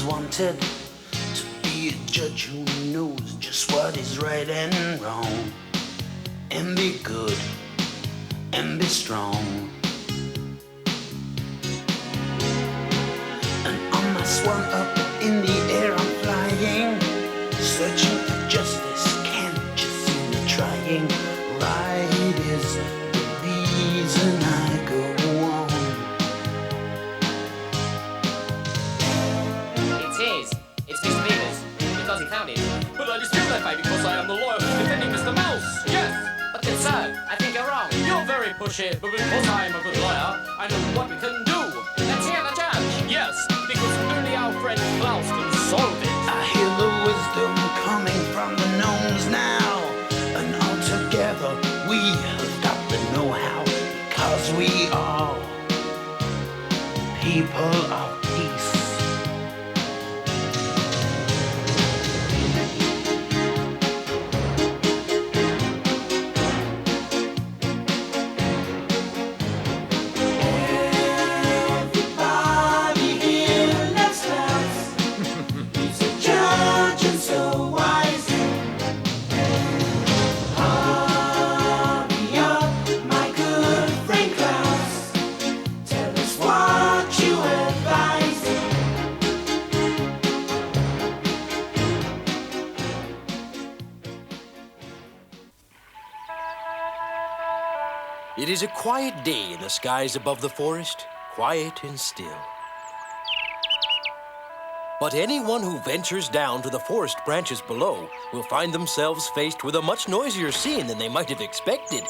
always wanted to be a judge who knows just what is right and wrong, and be good and be strong. And on my swan up in the air I'm flying, searching for justice, can't you see me trying? Right is the reason I go on. It's Mr. Beavers, because he found it. But I dispute that fact because I am the lawyer who's defending Mr. Mouse. Yes, but then, sir, I think you're wrong. You're very pushy, but because I'm a good lawyer, I know what we can do. Let's hear the judge. Yes, because only our friend KLAUS can solve it. I hear the wisdom coming from the gnomes now, and all together we have got the know-how, because we are people of peace. It is a quiet day in the skies above the forest, quiet and still. But anyone who ventures down to the forest branches below will find themselves faced with a much noisier scene than they might have expected.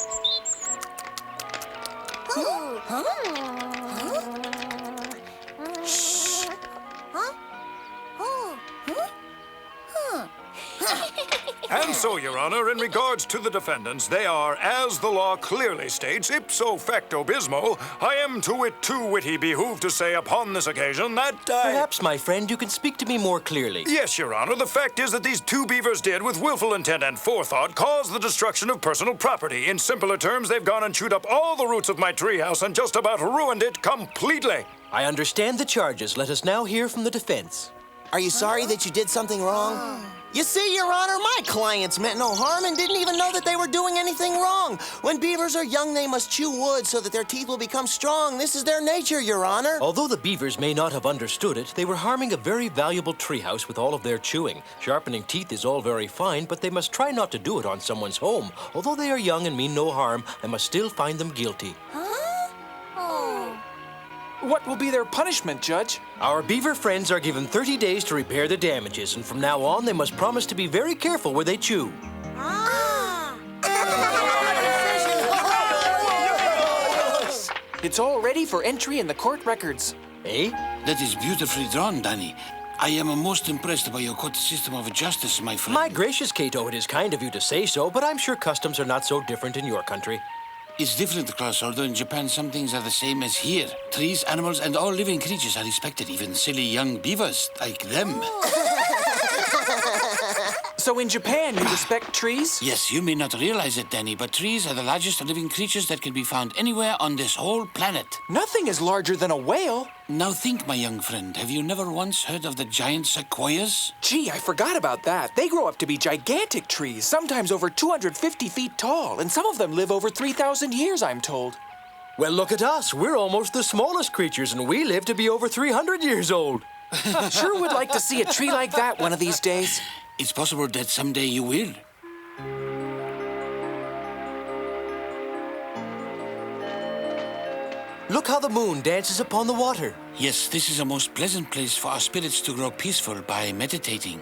And so, Your Honor, in regards to the defendants, they are, as the law clearly states, ipso facto bismo, I am to it too witty behooved to say upon this occasion that Perhaps, my friend, you can speak to me more clearly. Yes, Your Honor, the fact is that these two beavers did, with willful intent and forethought, cause the destruction of personal property. In simpler terms, they've gone and chewed up all the roots of my treehouse and just about ruined it completely. I understand the charges. Let us now hear from the defense. Are you sorry that you did something wrong? You see, Your Honor, my clients meant no harm and didn't even know that they were doing anything wrong. When beavers are young, they must chew wood so that their teeth will become strong. This is their nature, Your Honor. Although the beavers may not have understood it, they were harming a very valuable treehouse with all of their chewing. Sharpening teeth is all very fine, but they must try not to do it on someone's home. Although they are young and mean no harm, I must still find them guilty. What will be their punishment, Judge? Our beaver friends are given 30 days to repair the damages, and from now on, they must promise to be very careful where they chew. It's all ready for entry in the court records. Eh? That is beautifully drawn, Danny. I am most impressed by your court system of justice, my friend. My gracious, Cato, it is kind of you to say so, but I'm sure customs are not so different in your country. It's different, KLAUS, although in Japan some things are the same as here. Trees, animals, and all living creatures are respected, even silly young beavers like them. So in Japan, you respect trees? Yes, you may not realize it, Danny, but trees are the largest living creatures that can be found anywhere on this whole planet. Nothing is larger than a whale. Now think, my young friend, have you never once heard of the giant sequoias? Gee, I forgot about that. They grow up to be gigantic trees, sometimes over 250 feet tall, and some of them live over 3,000 years, I'm told. Well, look at us. We're almost the smallest creatures, and we live to be over 300 years old. Sure would like to see a tree like that one of these days. It's possible that someday you will. Look how the moon dances upon the water. Yes, this is a most pleasant place for our spirits to grow peaceful by meditating.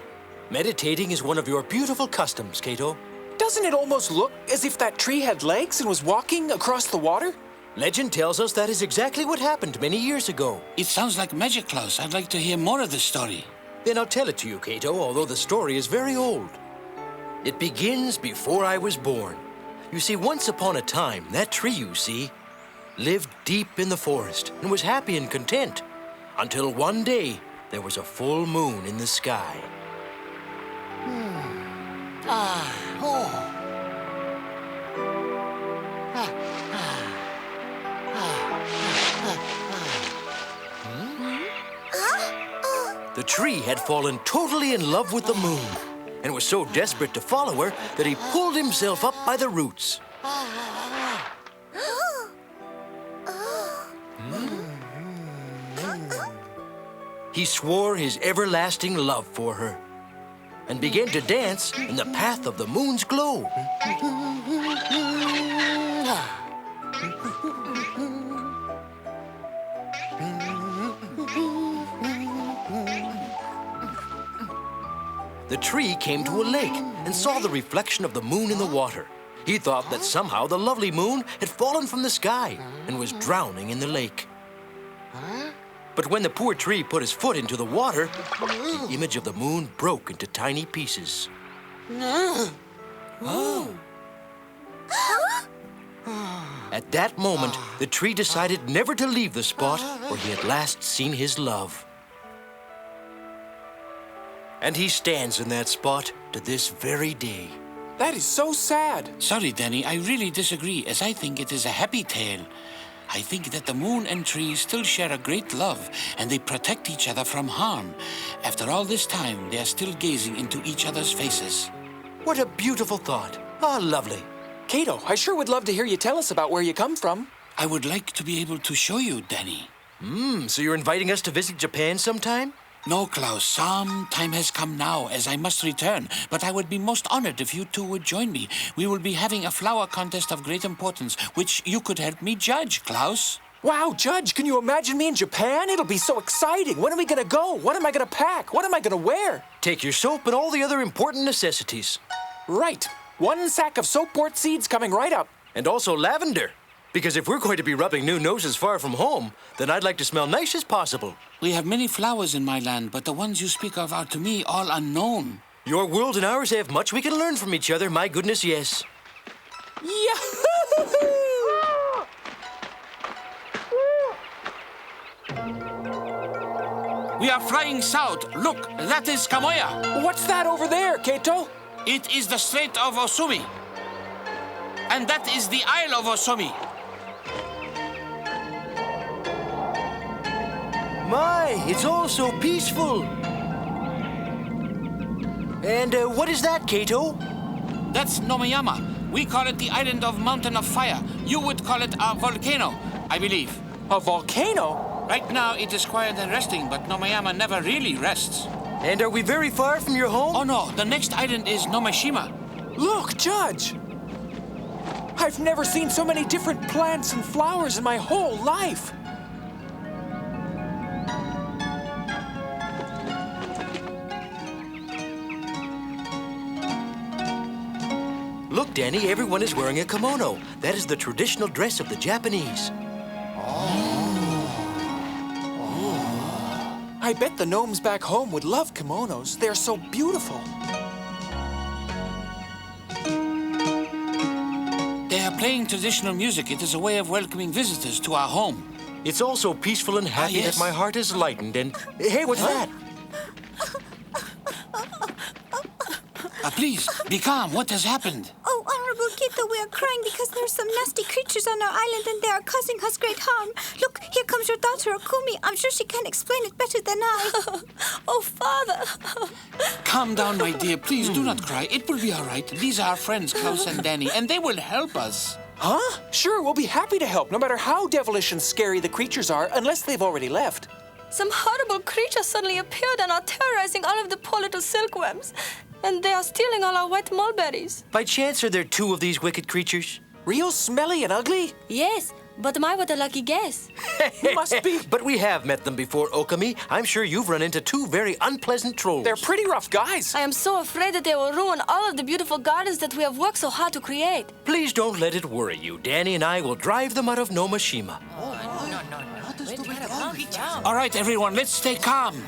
Meditating is one of your beautiful customs, Cato. Doesn't it almost look as if that tree had legs and was walking across the water? Legend tells us that is exactly what happened many years ago. It sounds like magic, KLAUS. I'd like to hear more of the story. Then I'll tell it to you, Cato, although the story is very old. It begins before I was born. You see, once upon a time, that tree you see lived deep in the forest and was happy and content until one day there was a full moon in the sky. The tree had fallen totally in love with the moon and was so desperate to follow her that he pulled himself up by the roots. He swore his everlasting love for her and began to dance in the path of the moon's glow. The tree came to a lake and saw the reflection of the moon in the water. He thought that somehow the lovely moon had fallen from the sky and was drowning in the lake. But when the poor tree put his foot into the water, the image of the moon broke into tiny pieces. At that moment, the tree decided never to leave the spot where he had last seen his love. And he stands in that spot to this very day. That is so sad. Sorry, Danny, I really disagree, as I think it is a happy tale. I think that the moon and trees still share a great love, and they protect each other from harm. After all this time, they are still gazing into each other's faces. What a beautiful thought. Ah, lovely. Kato, I sure would love to hear you tell us about where you come from. I would like to be able to show you, Danny. So you're inviting us to visit Japan sometime? No, Klaus, some time has come now, as I must return. But I would be most honored if you two would join me. We will be having a flower contest of great importance, which you could help me judge, Klaus. Wow, Judge, can you imagine me in Japan? It'll be so exciting. When are we gonna go? What am I gonna pack? What am I gonna wear? Take your soap and all the other important necessities. Right. 1 sack of soapwort seeds coming right up. And also lavender. Because if we're going to be rubbing new noses far from home, then I'd like to smell nice as possible. We have many flowers in my land, but the ones you speak of are to me all unknown. Your world and ours have much we can learn from each other, my goodness, yes. Yahoo! We are flying south. Look, that is Kamoya. What's that over there, Kato? It is the Strait of Osumi. And that is the Isle of Osumi. My, it's all so peaceful. And what is that, Kato? That's Nomiyama. We call it the Island of Mountain of Fire. You would call it a volcano, I believe. A volcano? Right now it is quiet and resting, but Nomiyama never really rests. And are we very far from your home? Oh no, the next island is Gnomoshima. Look, Judge! I've never seen so many different plants and flowers in my whole life. Look, Danny, everyone is wearing a kimono. That is the traditional dress of the Japanese. I bet the gnomes back home would love kimonos. They're so beautiful. They are playing traditional music. It is a way of welcoming visitors to our home. It's all so peaceful and happy yes. that my heart is lightened and... Hey, what's that? Please, be calm. What has happened? Oh, Honorable Kito, we are crying because there are some nasty creatures on our island and they are causing us great harm. Look, here comes your daughter, Okumi. I'm sure she can explain it better than I. Oh, Father. Calm down, my dear. Please do not cry. It will be all right. These are our friends, KLAUS and DANY, and they will help us. Huh? Sure, we'll be happy to help, no matter how devilish and scary the creatures are, unless they've already left. Some horrible creatures suddenly appeared and are terrorizing all of the poor little silkworms. And they are stealing all our white mulberries. By chance, are there 2 of these wicked creatures? Real smelly and ugly? Yes, but what a lucky guess. Must be. But we have met them before, Okami. I'm sure you've run into 2 very unpleasant trolls. They're pretty rough guys. I am so afraid that they will ruin all of the beautiful gardens that we have worked so hard to create. Please don't let it worry you. Danny and I will drive them out of Gnomoshima. All right, everyone, let's stay calm.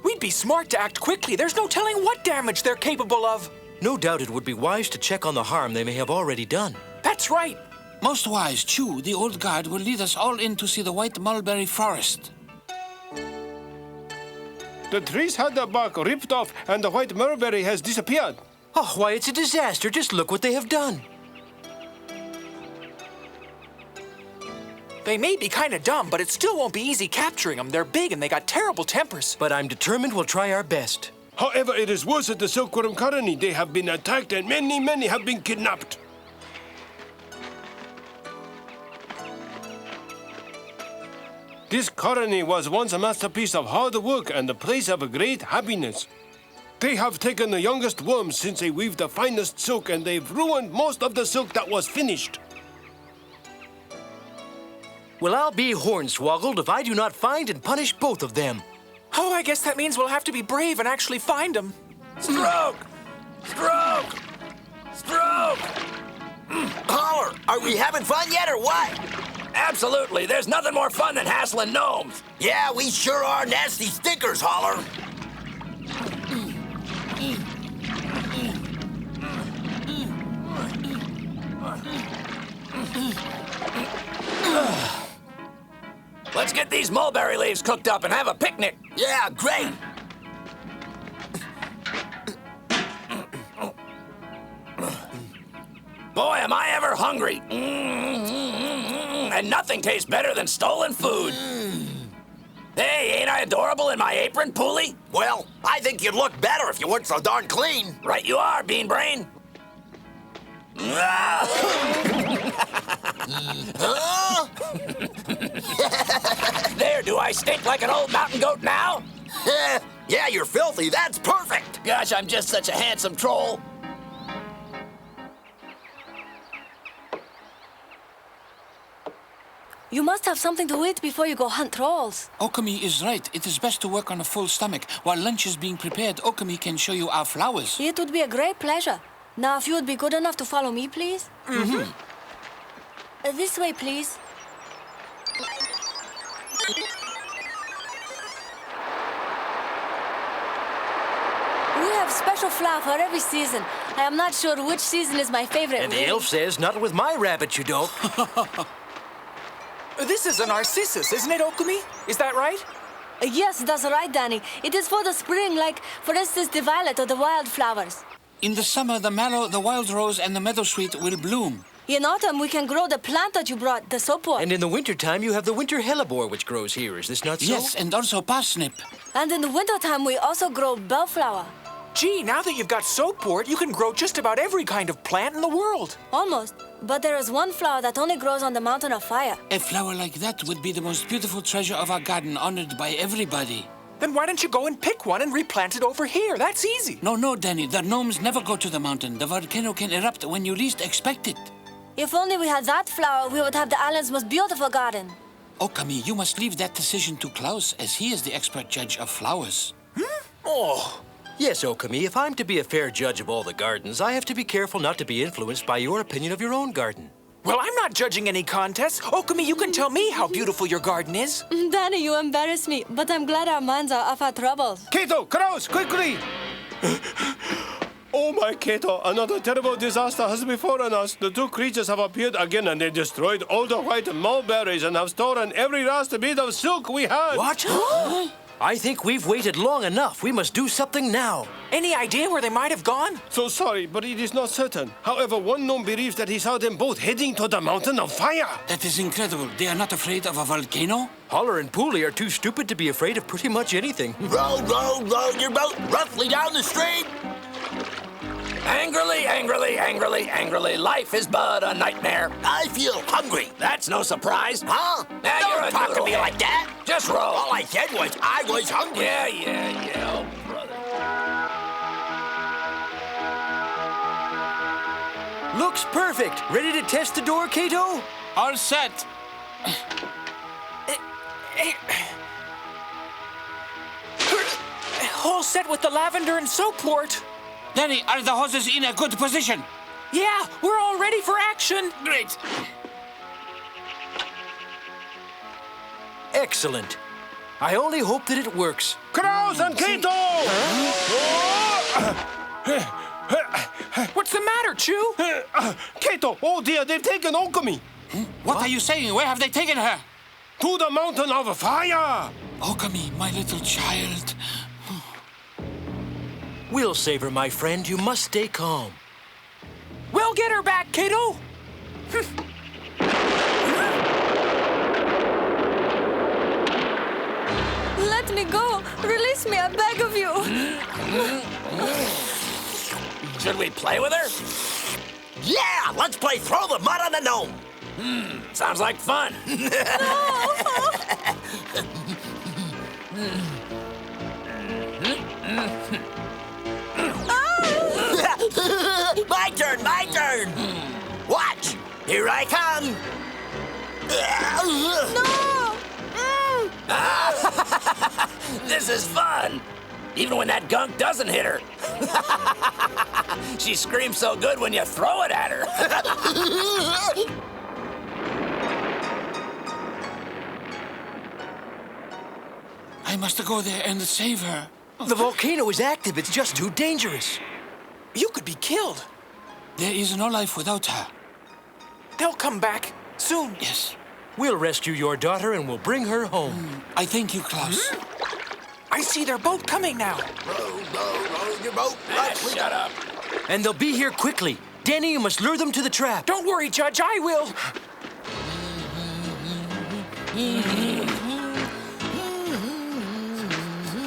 We'd be smart to act quickly. There's no telling what damage they're capable of. No doubt it would be wise to check on the harm they may have already done. That's right. Most wise, Chu, the old guard, will lead us all in to see the white mulberry forest. The trees had the bark ripped off and the white mulberry has disappeared. Oh, why, it's a disaster. Just look what they have done. They may be kind of dumb, but it still won't be easy capturing them. They're big and they got terrible tempers. But I'm determined we'll try our best. However, it is worse at the silkworm colony. They have been attacked and many have been kidnapped. This colony was once a masterpiece of hard work and a place of great happiness. They have taken the youngest worms since they weave the finest silk, and they've ruined most of the silk that was finished. Well, I'll be hornswoggled if I do not find and punish both of them. Oh, I guess that means we'll have to be brave and actually find them. Stroke! Stroke! Stroke! Holler, are we having fun yet or what? Absolutely. There's nothing more fun than hassling gnomes. Yeah, we sure are nasty stinkers, Holler. Let's get these mulberry leaves cooked up and have a picnic. Yeah, great. Boy, am I ever hungry. And nothing tastes better than stolen food. Hey, ain't I adorable in my apron, Pooly? Well, I think you'd look better if you weren't so darn clean. Right you are, Bean Brain. There, do I stink like an old mountain goat now? Yeah, you're filthy. That's perfect. Gosh, I'm just such a handsome troll. You must have something to eat before you go hunt trolls. Okumi is right. It is best to work on a full stomach. While lunch is being prepared, Okumi can show you our flowers. It would be a great pleasure. Now, if you would be good enough to follow me, please. This way, please. We have special flower for every season. I am not sure which season is my favorite. And the elf says, not with my rabbit, you don't. This is a narcissus, isn't it, Okumi? Is that right? Yes, that's right, Danny. It is for the spring, like, for instance, the violet or the wildflowers. In the summer, the mallow, the wild rose, and the meadowsweet will bloom. In autumn, we can grow the plant that you brought, the soapwort. And in the wintertime, you have the winter hellebore, which grows here. Is this not so? Yes, and also parsnip. And in the wintertime, we also grow bellflower. Gee, now that you've got soapwort, you can grow just about every kind of plant in the world. Almost. But there is one flower that only grows on the mountain of fire. A flower like that would be the most beautiful treasure of our garden, honored by everybody. Then why don't you go and pick one and replant it over here? That's easy. No, Danny. The gnomes never go to the mountain. The volcano can erupt when you least expect it. If only we had that flower, we would have the island's most beautiful garden. Okami, you must leave that decision to KLAUS, as he is the expert judge of flowers. Oh. Yes, Okami, if I'm to be a fair judge of all the gardens, I have to be careful not to be influenced by your opinion of your own garden. Well, I'm not judging any contests. Okami, you can tell me how beautiful your garden is. Danny, you embarrass me, but I'm glad our minds are off our troubles. Kato, KLAUS, quickly! Oh my Kato, another terrible disaster has befallen us. The two creatures have appeared again and they destroyed all the white mulberries and have stolen every last bit of silk we had. What? I think we've waited long enough. We must do something now. Any idea where they might have gone? So sorry, but it is not certain. However, one gnome believes that he saw them both heading to the mountain of fire. That is incredible. They are not afraid of a volcano? Holler and Pooly are too stupid to be afraid of pretty much anything. Row your boat roughly down the stream. Angrily, life is but a nightmare. I feel hungry. That's no surprise. Huh? Now you're Don't a talk to me noodlehead. like that. Just roll. All I said was I was hungry. Yeah, oh, brother. Looks perfect. Ready to test the door, Kato? All set. All set with the lavender and soapwort. Danny, are the hoses in a good position? Yeah, we're all ready for action. Great. Excellent. I only hope that it works. KLAUS and Kato! What's the matter, Chew? Kato, oh dear, they've taken Okumi. What are you saying? Where have they taken her? To the mountain of fire. Okami, my little child. We'll save her, my friend. You must stay calm. We'll get her back, Kato. let me go. Release me, I beg of you. Should we play with her? Yeah, let's play throw the mud on the gnome. Sounds like fun. My turn. Watch, here I come. No! This is fun. Even when that gunk doesn't hit her. She screams so good when you throw it at her. I must go there and save her. The volcano is active. It's just too dangerous. You could be killed. There is no life without her. They'll come back soon. Yes. We'll rescue your daughter and we'll bring her home. I thank you, Klaus. I see their boat coming now. Row your boat. Shut up. And they'll be here quickly. Danny, you must lure them to the trap. Don't worry, Judge, I will.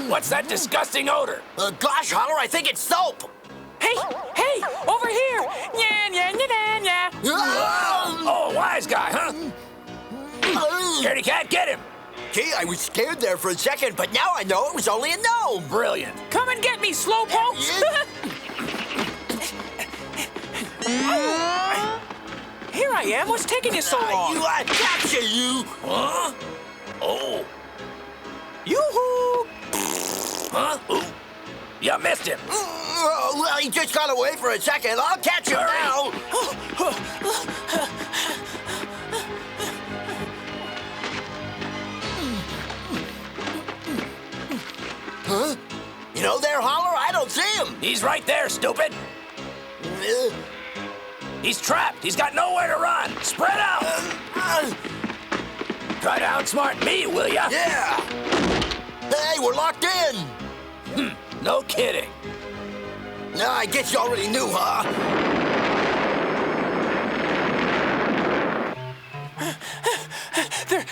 What's that disgusting odor? Gosh, Holler, I think it's soap. Hey, over here. Oh, wise guy, huh? Scaredy cat, get him. Gee, I was scared there for a second, but now I know it was only a gnome. Brilliant. Come and get me, slowpokes. Here I am. What's taking you so long? I capture you. Huh? Oh. Yoo-hoo! Huh? Ooh. You missed him. Well, he just got away for a second. I'll catch him now. Huh? You know there, Holler? I don't see him. He's right there, stupid. He's trapped. He's got nowhere to run. Spread out. Try to outsmart me, will ya? Yeah. Hey, we're locked in. No kidding. No, I guess you already knew, huh?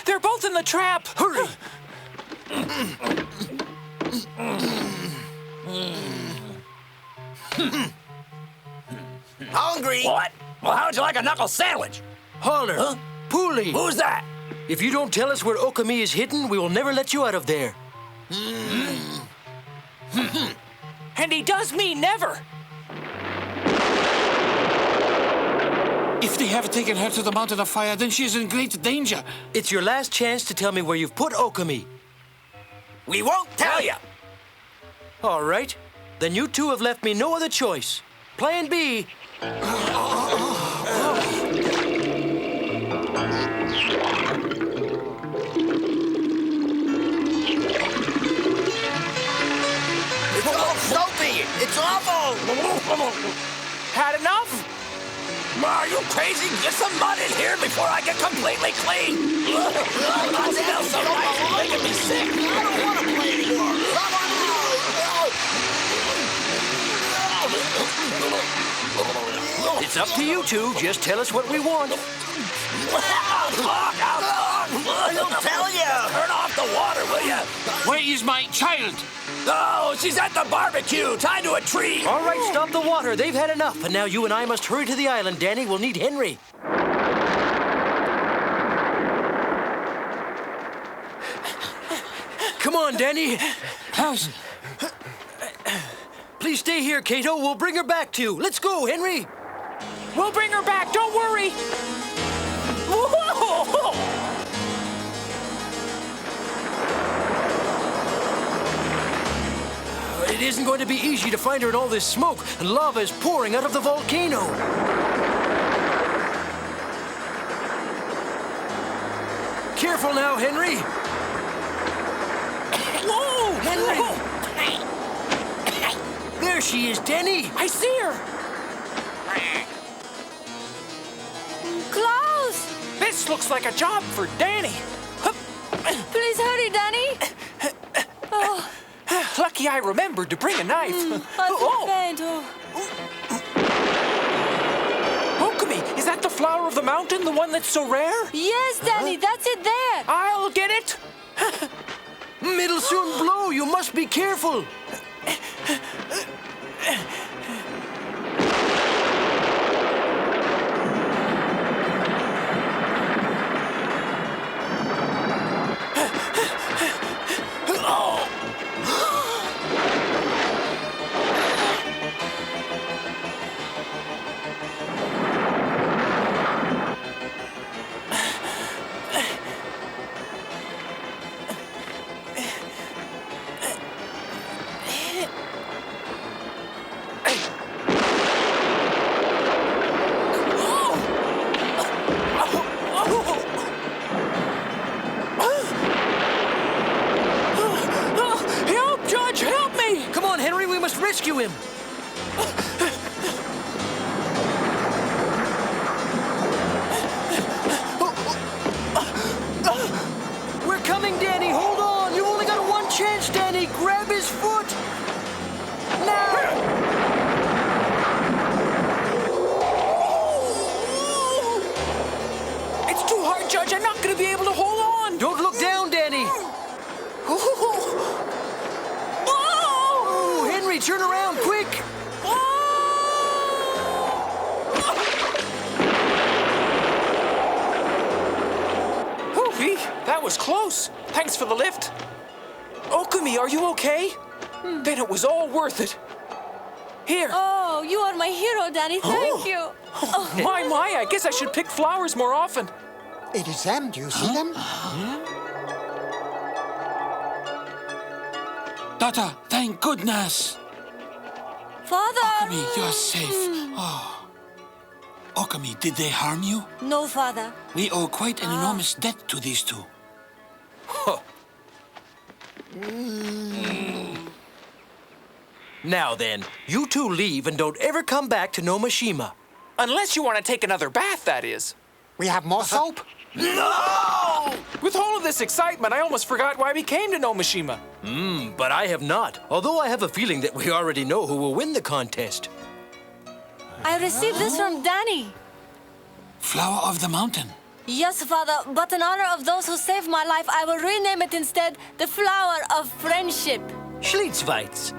They're both in the trap. Hurry. Hungry. What? Well, how'd you like a knuckle sandwich? Holler. Huh? Pooly. Who's that? If you don't tell us where OKUNI is hidden, we will never let you out of there. And he does mean never. If they have taken her to the Mountain of Fire, then she is in great danger. It's your last chance to tell me where you've put OKUNI. We won't tell you. All right. Then you two have left me no other choice. Plan B. It's all soapy. It's awful. Had enough? Are you crazy? Get some mud in here before I get completely clean. I smell so nice, it's making me sick. I don't want to play anymore. Come on out. It's up to you two. Just tell us what we want. I'll tell you. Turn off the water, will you? Where is my child? Oh, she's at the barbecue, tied to a tree. All right, stop the water. They've had enough. And now you and I must hurry to the island, Danny. We'll need Henry. Come on, Danny. Klaus. Please stay here, Kato. We'll bring her back to you. Let's go, Henry. We'll bring her back. Don't worry. Whoa! It isn't going to be easy to find her in all this smoke, and lava is pouring out of the volcano. Careful now, Henry. Whoa! Henry! There she is, Danny. I see her. Klaus! This looks like a job for Danny. Please hurry, Danny. Oh, Lucky I remembered to bring a knife. I feel faint. OKUNI, is that the flower of the mountain, the one that's so rare? Yes, Danny, that's it there. I'll get it. It'll soon blow. You must be careful. Rescue him! We're coming, Danny! Hold on! You only got one chance, Danny! Grab his foot! Now! It's too hard, Judge. I'm not going to be able to hold on. Don't look down, Danny! Henry, turn around, quick! Poopy, that was close. Thanks for the lift. Okumi, are you okay? Then it was all worth it. Here. Oh, you are my hero, Danny. Thank you. My, I guess I should pick flowers more often. It is them. Do you see them? Daughter, thank goodness. Father! Okami, you're safe. Oh. Okami, did they harm you? No, Father. We owe quite an enormous debt to these two. Huh. Now then, you two leave and don't ever come back to Gnomoshima. Unless you want to take another bath, that is. We have more soap? No! With all of this excitement, I almost forgot why we came to Gnomoshima. But I have not. Although I have a feeling that we already know who will win the contest. I received this from Danny. Flower of the mountain. Yes, Father, but in honor of those who saved my life, I will rename it instead the Flower of Friendship. Schlitzweitz.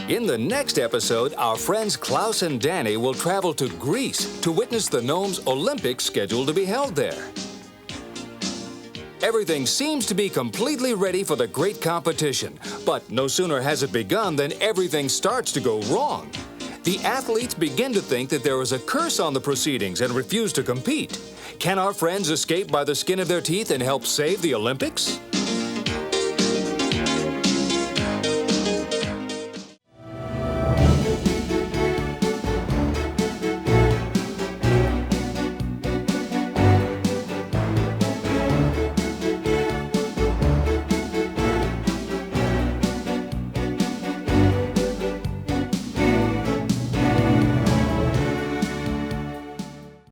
In the next episode, our friends Klaus and Danny will travel to Greece to witness the Gnomes Olympics scheduled to be held there. Everything seems to be completely ready for the great competition, but no sooner has it begun than everything starts to go wrong. The athletes begin to think that there is a curse on the proceedings and refuse to compete. Can our friends escape by the skin of their teeth and help save the Olympics?